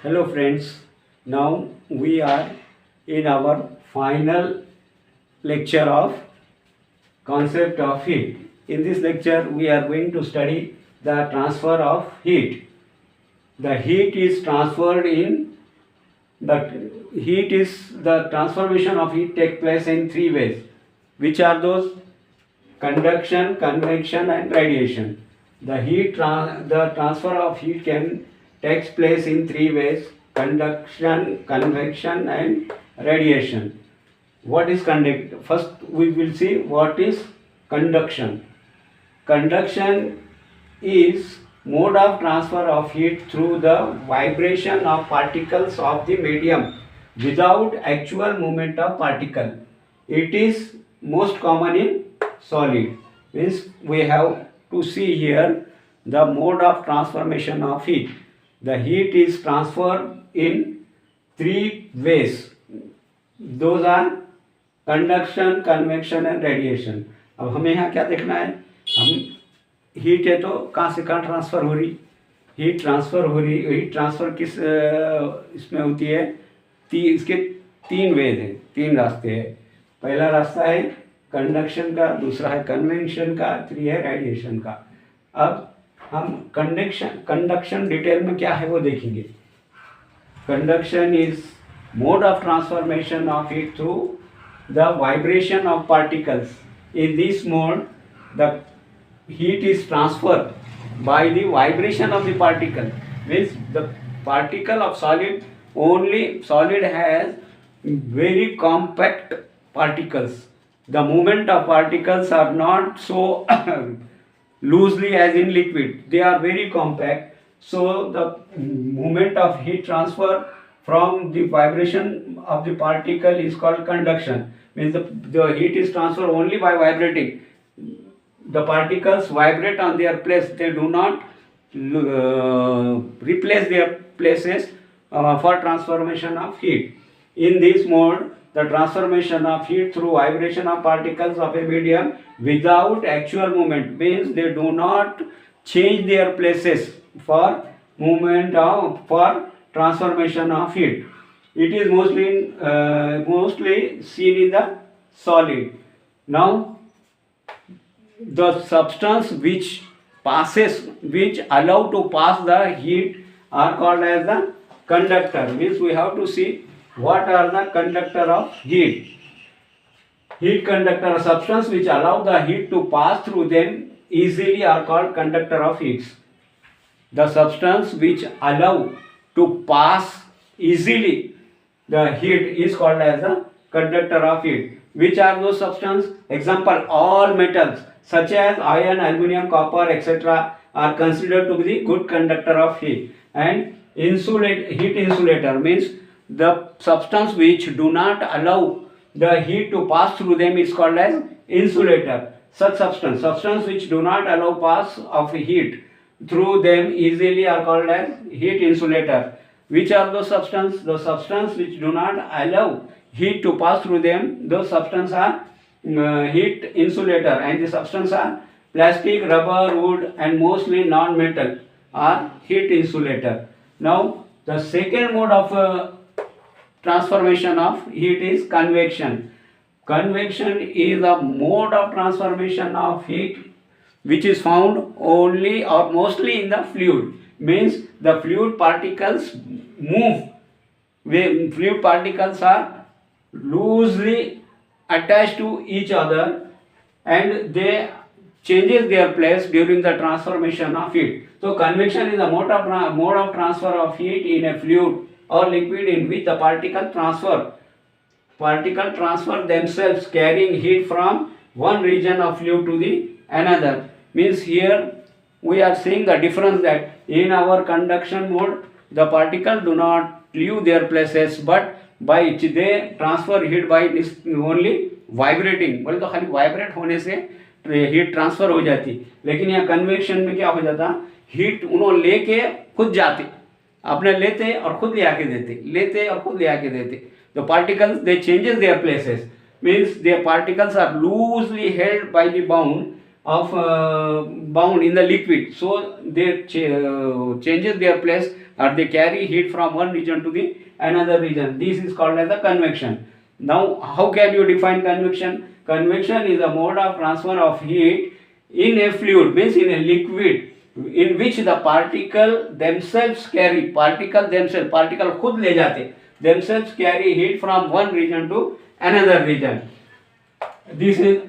Hello friends, now we are in our final lecture of concept of heat. In this lecture we are going to study the transfer of heat. The heat is transferred in the transformation of heat take place in three ways. Which are those? Conduction, convection and radiation. The transfer of heat can takes place in three ways: conduction, convection and radiation. What is conduct? First we will see what is conduction. Conduction is mode of transfer of heat through the vibration of particles of the medium without actual movement of particle. It is most common in solid. Means we have to see here the mode of transformation of heat. The heat is transferred in three ways. Those are conduction, convection and radiation. अब हमें यहाँ क्या देखना है? हम heat है तो कहाँ से कहाँ ट्रांसफ़र हो रही? हीट ट्रांसफ़र हो रही. हीट ट्रांसफ़र किस इसमें होती है? इसके तीन वेज हैं, तीन रास्ते हैं. पहला रास्ता है कंडक्शन का, दूसरा है कन्वेक्शन का, तीसरा है रेडिएशन का. अब हम कंडक्शन डिटेल में क्या है वो देखेंगे. Conduction is mode of transformation of heat through the vibration of particles. In this mode, the heat is transferred by the vibration of the particle. Means the particle of solid has very compact particles. The movement of particles are not so loosely as in liquid. They are very compact. So the movement of heat transfer from the vibration of the particle is called conduction. Means the heat is transferred only by vibrating. The particles vibrate on their place. They do not replace their places for transformation of heat. In this mode, the transformation of heat through vibration of particles of a medium without actual movement means they do not change their places for movement for transformation of heat. It is mostly seen in the solid. Now, the substance which allow to pass the heat are called as the conductor. Means we have to see what are the conductor of heat. Heat conductor, substance which allow the heat to pass through them easily are called conductor of heat. The substance which allow to pass easily the heat is called as the conductor of heat. Which are those substances? Example, all metals such as iron, aluminum, copper, etc. are considered to be the good conductor of heat. And heat insulator means the substance which do not allow the heat to pass through them is called as insulator. Such substance which do not allow pass of heat through them easily are called as heat insulator. Which are those substances? Those substances which do not allow heat to pass through them, those substances are heat insulator. And the substances are plastic, rubber, wood and mostly non-metal are heat insulator. Now, the second mode of transformation of heat is convection. Convection is a mode of transformation of heat which is found only or mostly in the fluid. Means the fluid particles move. Fluid particles are loosely attached to each other and they changes their place during the transformation of heat. So convection is a mode of transfer of heat in a fluid or liquid in which the particle transfer themselves carrying heat from one region of fluid to the another. Means here we are seeing the difference that in our conduction mode the particles do not leave their places but by they transfer heat by only vibrating. बोले तो खाली vibrate होने से heat transfer हो जाती. लेकिन यहाँ convection में क्या हो जाता, हीट उन्होंने लेके खुद जाते, अपने लेते और खुद ले आके देते, लेते और खुद ले आके देते. The particles they changes their places means their particles are loosely held by the bound of bound in the liquid, so they changes their place, or they carry heat from one region to the another region. This is called as the convection. Now how can you define convection? Convection is a mode of transfer of heat in a fluid, means in a liquid, in which the particle themselves carry, particle खुद ले जाते, themselves carry heat from one region to another region. This is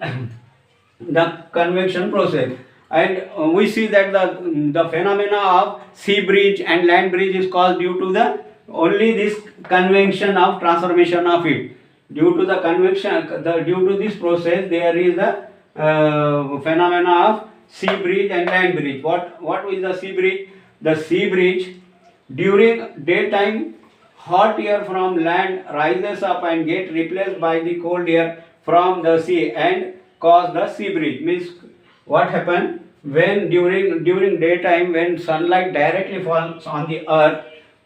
the convection process. And we see that the phenomena of sea breeze and land breeze is caused due to the only this convection of transformation of heat. Due to the convection, due to this process, there is the phenomena of sea breeze and land breeze. What is the sea breeze? The sea breeze, during daytime, hot air from land rises up and get replaced by the cold air from the sea and cause the sea breeze. Means what happen when during daytime, when sunlight directly falls on the earth,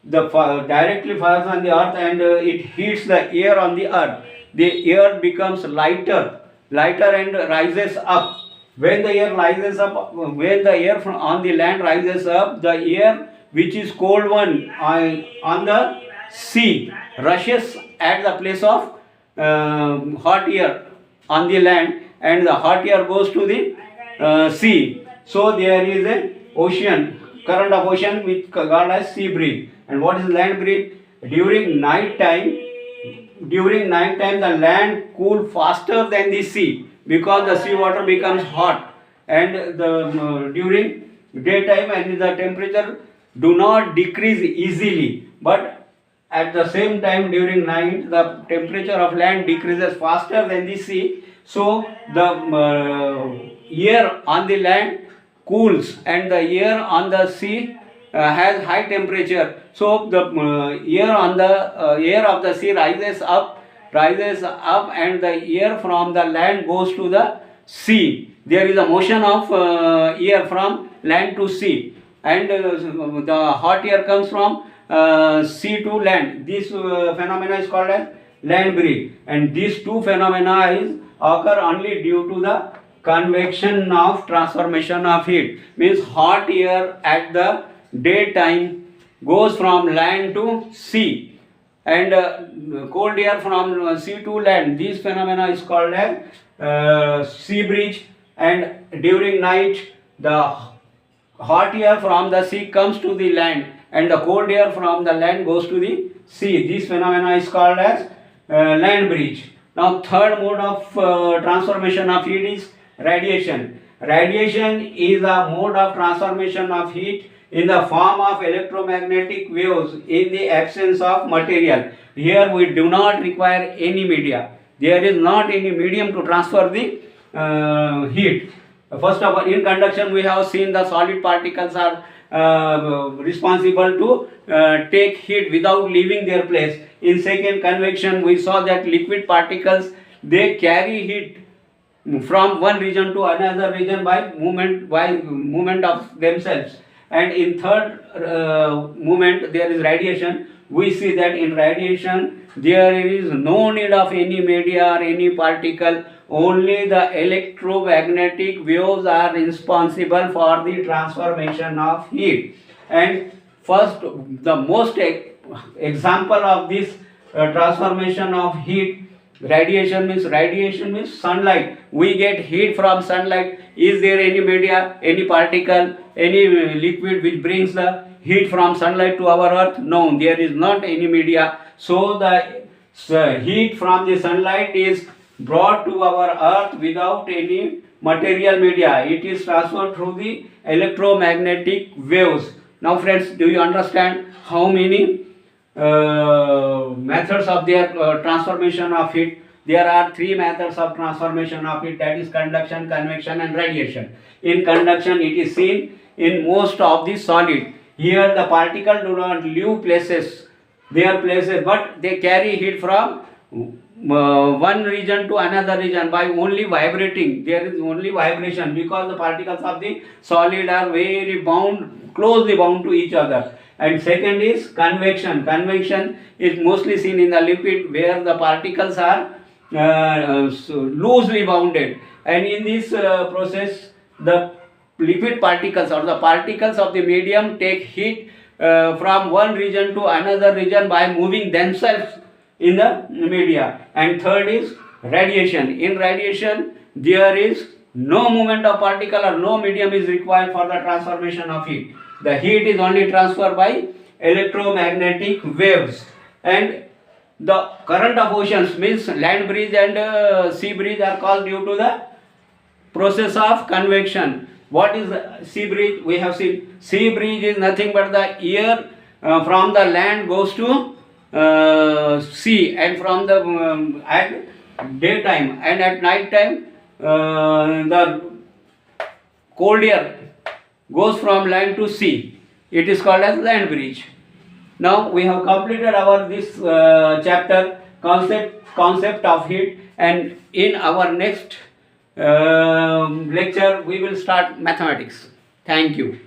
directly falls on the earth, and it heats the air on the earth. The air becomes lighter and rises up. When the air rises up, when the air on the land rises up, the air which is cold one on the sea rushes at the place of hot air on the land, and the hot air goes to the sea. So there is a ocean, current of ocean, which called as sea breeze. And what is land breeze? During night time, the land cools faster than the sea, because the sea water becomes hot, and during daytime, and the temperature do not decrease easily, but at the same time during night the temperature of land decreases faster than the sea. So the air on the land cools, and the air on the sea has high temperature. So the air on the air of the sea rises up, and the air from the land goes to the sea. There is a motion of air from land to sea, and the hot air comes from sea to land. This phenomena is called as land breeze, and these two phenomena occur only due to the convection of transformation of heat. Means hot air at the daytime goes from land to sea, and cold air from sea to land. This phenomena is called as sea breeze, and during night the hot air from the sea comes to the land, and the cold air from the land goes to the sea. This phenomena is called as land breeze. Now third mode of transformation of heat is radiation. Radiation is a mode of transformation of heat in the form of electromagnetic waves in the absence of material. Here we do not require any media. There is not any medium to transfer the heat. First of all, in conduction we have seen the solid particles are responsible to take heat without leaving their place. In second convection we saw that liquid particles, they carry heat from one region to another region by movement of themselves. And in third movement there is radiation. We see that in radiation there is no need of any media or any particle. Only the electromagnetic waves are responsible for the transformation of heat. And first, the most example of this transformation of heat, radiation means sunlight. We get heat from sunlight. Is there any media, any particle, any liquid which brings the heat from sunlight to our earth? No, there is not any media. So the heat from the sunlight is brought to our earth without any material media. It is transferred through the electromagnetic waves. Now friends, do you understand how many methods of their transformation of heat? There are three methods of transformation of heat, that is conduction, convection and radiation. In conduction it is seen in most of the solid. Here the particles do not leave their places, but they carry heat from one region to another region by only vibrating. There is only vibration, because the particles of the solid are very closely bound to each other. And second is convection. Convection is mostly seen in the liquid, where the particles are loosely bounded, and in this process the liquid particles or the particles of the medium take heat from one region to another region by moving themselves in the media. And third is radiation. In radiation, there is no movement of particle or no medium is required for the transformation of heat. The heat is only transferred by electromagnetic waves. And the current of oceans, means land breeze and sea breeze, are caused due to the process of convection. What is sea breeze? We have seen sea breeze is nothing but the air from the land goes to sea, and from the at daytime and at night time the cold air goes from land to sea. It is called as land breeze. Now we have completed our this chapter concept of heat, and in our next lecture we will start mathematics. Thank you.